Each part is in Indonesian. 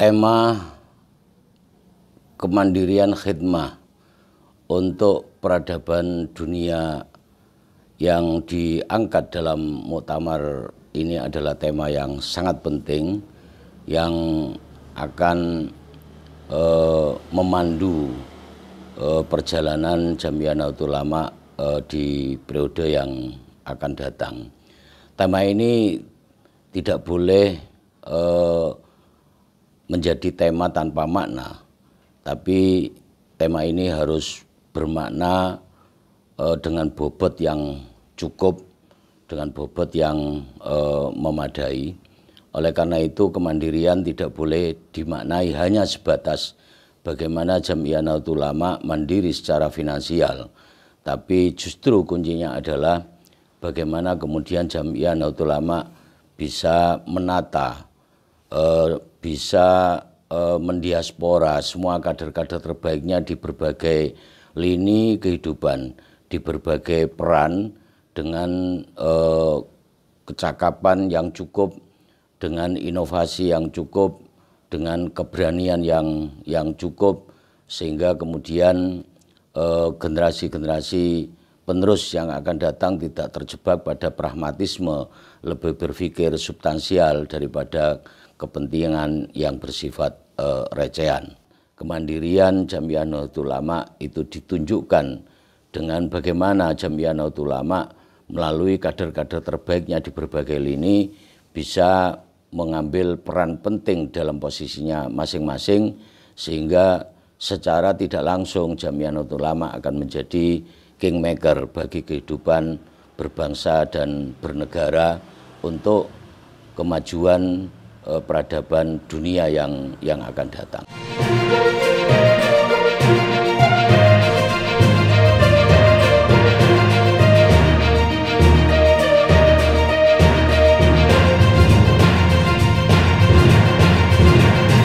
tema kemandirian khidmah untuk peradaban dunia yang diangkat dalam muktamar ini adalah tema yang sangat penting yang akan memandu perjalanan Jam'iyah Nahdlatul Ulama di periode yang akan datang. Tema ini tidak boleh menjadi tema tanpa makna, tapi tema ini harus bermakna dengan bobot yang cukup, dengan bobot yang memadai. Oleh karena itu kemandirian tidak boleh dimaknai hanya sebatas bagaimana Jam'iyah Nahdlatul Ulama mandiri secara finansial, tapi justru kuncinya adalah bagaimana kemudian Jam'iyah Nahdlatul Ulama bisa menata, bisa mendiaspora semua kader-kader terbaiknya di berbagai lini kehidupan, di berbagai peran dengan kecakapan yang cukup, dengan inovasi yang cukup, dengan keberanian yang cukup, sehingga kemudian generasi-generasi penerus yang akan datang tidak terjebak pada pragmatisme, lebih berpikir substansial daripada kepentingan yang bersifat recehan. Kemandirian Jam'iyah Nahdlatul Ulama itu ditunjukkan dengan bagaimana Jam'iyah Nahdlatul Ulama melalui kader-kader terbaiknya di berbagai lini bisa mengambil peran penting dalam posisinya masing-masing, sehingga secara tidak langsung Jam'iyah Nahdlatul Ulama akan menjadi kingmaker bagi kehidupan berbangsa dan bernegara untuk kemajuan peradaban dunia yang akan datang.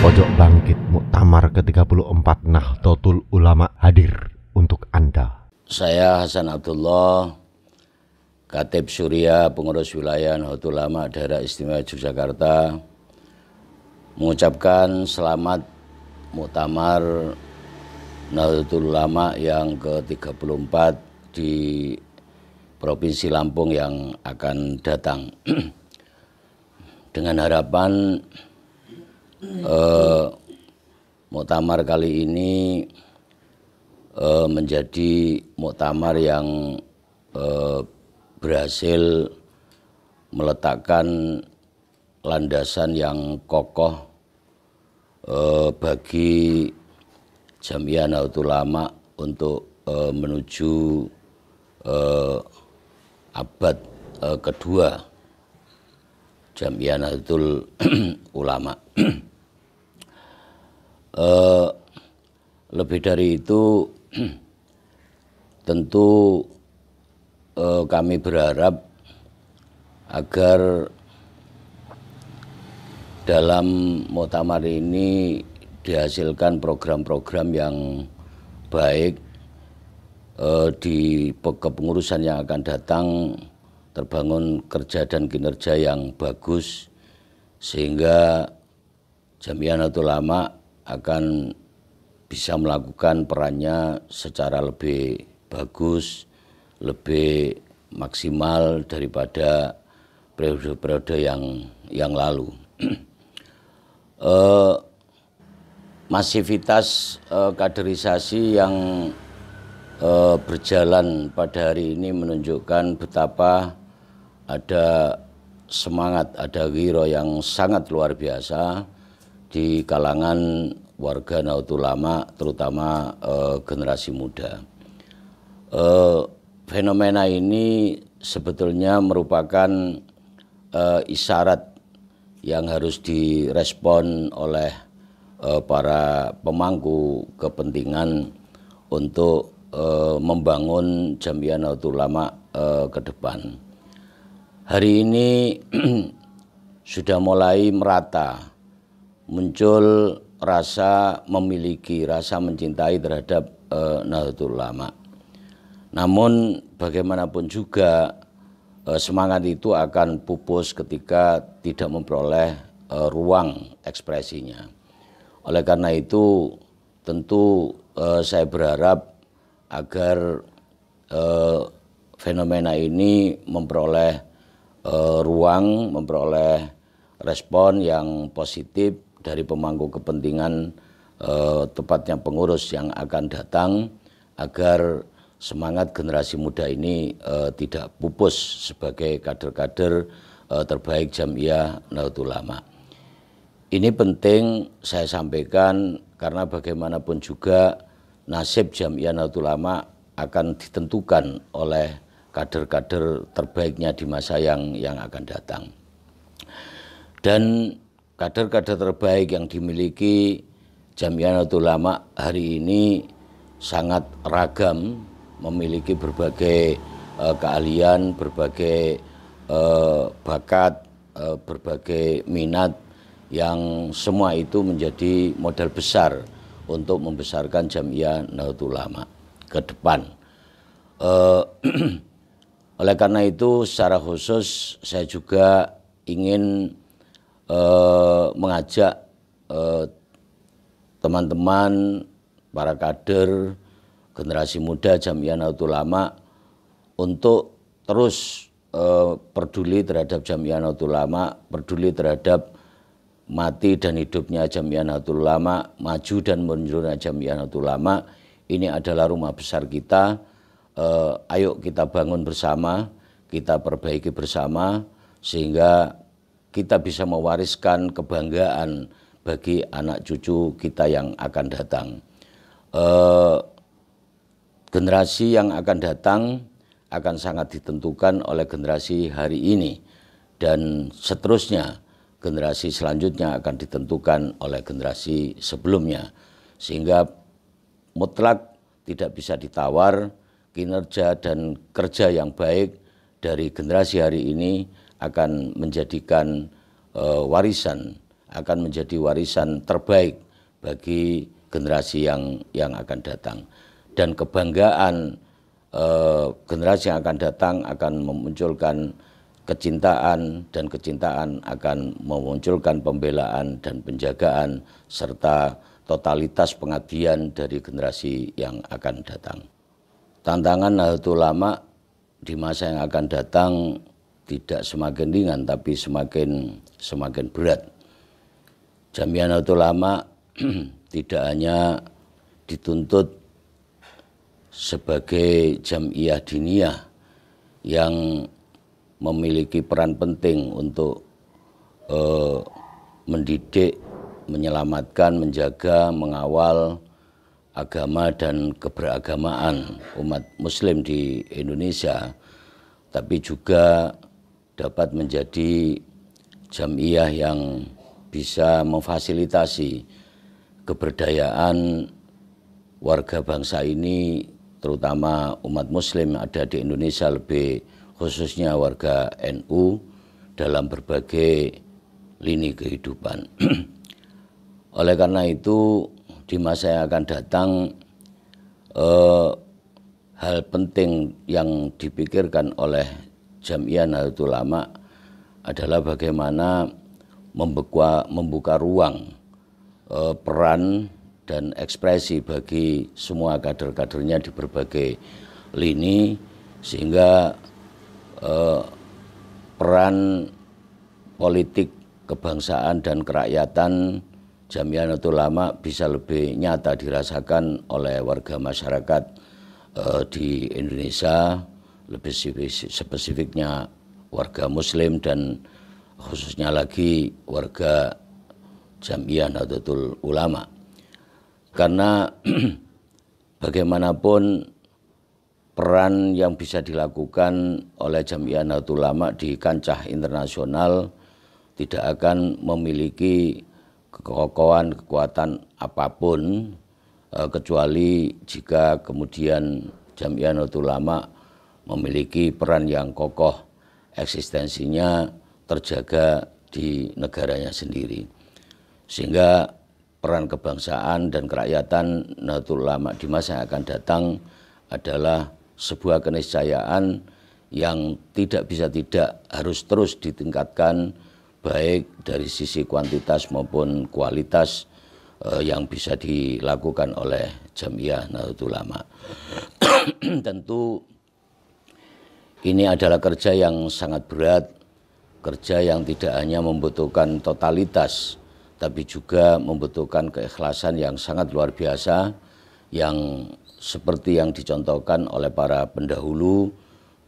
Pojok Bangkit Muktamar ke-34 Nahdlatul Ulama hadir untuk Anda. Saya Hasan Abdullah, Khatib Syuriah Pengurus Wilayah Nahdlatul Ulama Daerah Istimewa Yogyakarta, mengucapkan selamat Muktamar Nahdlatul Ulama yang ke-34 di Provinsi Lampung yang akan datang. Dengan harapan muktamar kali ini menjadi muktamar yang berhasil meletakkan landasan yang kokoh bagi Jam'iyah Nahdlatul Ulama untuk menuju abad kedua Jam'iyah Nahdlatul Ulama. Lebih dari itu, tentu kami berharap agar dalam muktamar ini dihasilkan program-program yang baik di kepengurusan yang akan datang, terbangun kerja dan kinerja yang bagus, sehingga Jam'iyah Nahdlatul Ulama akan bisa melakukan perannya secara lebih bagus, lebih maksimal daripada periode-periode yang lalu. Masivitas kaderisasi yang berjalan pada hari ini menunjukkan betapa ada semangat, ada wiro yang sangat luar biasa di kalangan warga Nahdlatul Ulama, terutama generasi muda. Fenomena ini sebetulnya merupakan isyarat yang harus direspon oleh para pemangku kepentingan untuk membangun Jam'iyah Nahdlatul Ulama ke depan. Hari ini sudah mulai merata muncul rasa memiliki, rasa mencintai terhadap Nahdlatul Ulama. Namun bagaimanapun juga semangat itu akan pupus ketika tidak memperoleh ruang ekspresinya. Oleh karena itu tentu saya berharap agar fenomena ini memperoleh ruang, memperoleh respon yang positif dari pemangku kepentingan, tepatnya pengurus yang akan datang, agar semangat generasi muda ini tidak pupus sebagai kader-kader terbaik Jam'iyah Nahdlatul Ulama. Ini penting saya sampaikan karena bagaimanapun juga nasib Jam'iyah Nahdlatul Ulama akan ditentukan oleh kader-kader terbaiknya di masa yang akan datang. Dan kader-kader terbaik yang dimiliki Jam'iyah Nahdlatul Ulama hari ini sangat ragam, memiliki berbagai keahlian, berbagai bakat, berbagai minat yang semua itu menjadi modal besar untuk membesarkan Jam'iyah Nahdlatul Ulama ke depan. Oleh karena itu secara khusus saya juga ingin mengajak teman-teman, para kader, generasi muda Jam'iyah Nahdlatul Ulama untuk terus peduli terhadap Jam'iyah Nahdlatul Ulama, peduli terhadap mati dan hidupnya Jam'iyah Nahdlatul Ulama, maju dan menjurusnya Jam'iyah Nahdlatul Ulama. Ini adalah rumah besar kita. Ayo kita bangun bersama, kita perbaiki bersama, sehingga kita bisa mewariskan kebanggaan bagi anak cucu kita yang akan datang. Generasi yang akan datang akan sangat ditentukan oleh generasi hari ini, dan seterusnya generasi selanjutnya akan ditentukan oleh generasi sebelumnya, sehingga mutlak tidak bisa ditawar. Kinerja dan kerja yang baik dari generasi hari ini akan menjadikan warisan, akan menjadi warisan terbaik bagi generasi yang akan datang. Dan kebanggaan generasi yang akan datang akan memunculkan kecintaan, dan kecintaan akan memunculkan pembelaan dan penjagaan serta totalitas pengabdian dari generasi yang akan datang. Tantangan Nahdlatul Ulama di masa yang akan datang tidak semakin ringan, tapi semakin berat. Jam'iyah Nahdlatul Ulama tidak hanya dituntut sebagai jam'iyah diniyah yang memiliki peran penting untuk mendidik, menyelamatkan, menjaga, mengawal agama dan keberagamaan umat muslim di Indonesia, tapi juga dapat menjadi jam'iyah yang bisa memfasilitasi keberdayaan warga bangsa ini, terutama umat muslim ada di Indonesia, lebih khususnya warga NU dalam berbagai lini kehidupan. Oleh karena itu di masa yang akan datang hal penting yang dipikirkan oleh Jam'iyah Nahdlatul Ulama adalah bagaimana membuka ruang peran dan ekspresi bagi semua kader-kadernya di berbagai lini, sehingga peran politik kebangsaan dan kerakyatan Jam'iyah Nahdlatul Ulama bisa lebih nyata dirasakan oleh warga masyarakat di Indonesia, lebih spesifiknya warga muslim dan khususnya lagi warga Jam'iyah Nahdlatul Ulama. Karena bagaimanapun peran yang bisa dilakukan oleh Jam'iyah Nahdlatul Ulama di kancah internasional tidak akan memiliki kekokohan, kekuatan apapun kecuali jika kemudian Jam'iyah Nahdlatul Ulama memiliki peran yang kokoh, eksistensinya terjaga di negaranya sendiri. Sehingga peran kebangsaan dan kerakyatan Nahdlatul Ulama di masa yang akan datang adalah sebuah keniscayaan yang tidak bisa tidak harus terus ditingkatkan, baik dari sisi kuantitas maupun kualitas yang bisa dilakukan oleh Jam'iyah Nahdlatul Ulama. Tentu ini adalah kerja yang sangat berat, kerja yang tidak hanya membutuhkan totalitas, tapi juga membutuhkan keikhlasan yang sangat luar biasa, yang seperti yang dicontohkan oleh para pendahulu,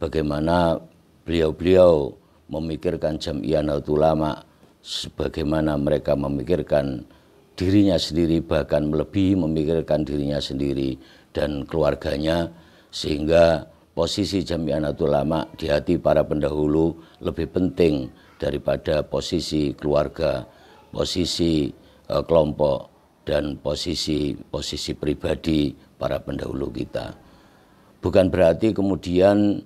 bagaimana beliau-beliau memikirkan Jam'iyah Nahdlatul Ulama, sebagaimana mereka memikirkan dirinya sendiri, bahkan melebihi memikirkan dirinya sendiri dan keluarganya, sehingga posisi Jam'iyah Nahdlatul Ulama di hati para pendahulu lebih penting daripada posisi keluarga, posisi kelompok, dan posisi pribadi para pendahulu kita. Bukan berarti kemudian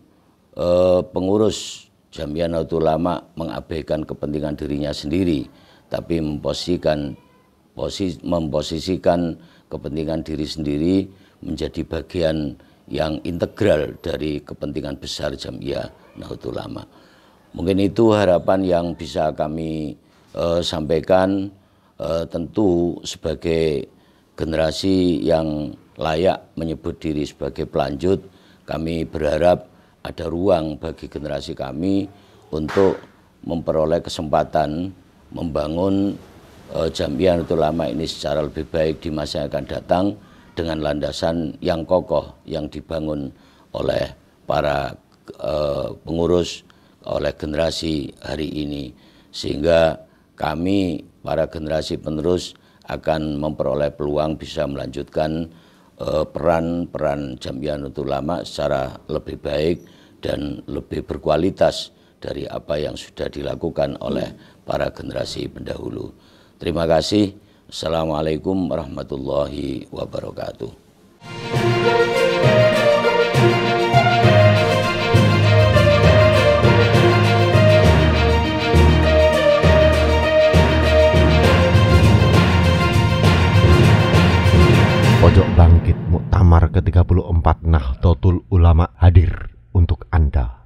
pengurus Jam'iyah Nahdlatul Ulama mengabaikan kepentingan dirinya sendiri, tapi memposisikan kepentingan diri sendiri menjadi bagian yang integral dari kepentingan besar Jam'iyah Nahdlatul Ulama. Mungkin itu harapan yang bisa kami sampaikan. Tentu sebagai generasi yang layak menyebut diri sebagai pelanjut, kami berharap ada ruang bagi generasi kami untuk memperoleh kesempatan membangun Jam'iyah Nahdlatul Ulama ini secara lebih baik di masa yang akan datang, dengan landasan yang kokoh yang dibangun oleh para pengurus, oleh generasi hari ini, sehingga kami para generasi penerus akan memperoleh peluang bisa melanjutkan peran Jam'iyah Nahdlatul Ulama secara lebih baik dan lebih berkualitas dari apa yang sudah dilakukan oleh para generasi pendahulu. Terima kasih. Assalamualaikum warahmatullahi wabarakatuh. Pojok Bangkit Muktamar ke-34 Nahdlatul Ulama hadir untuk Anda.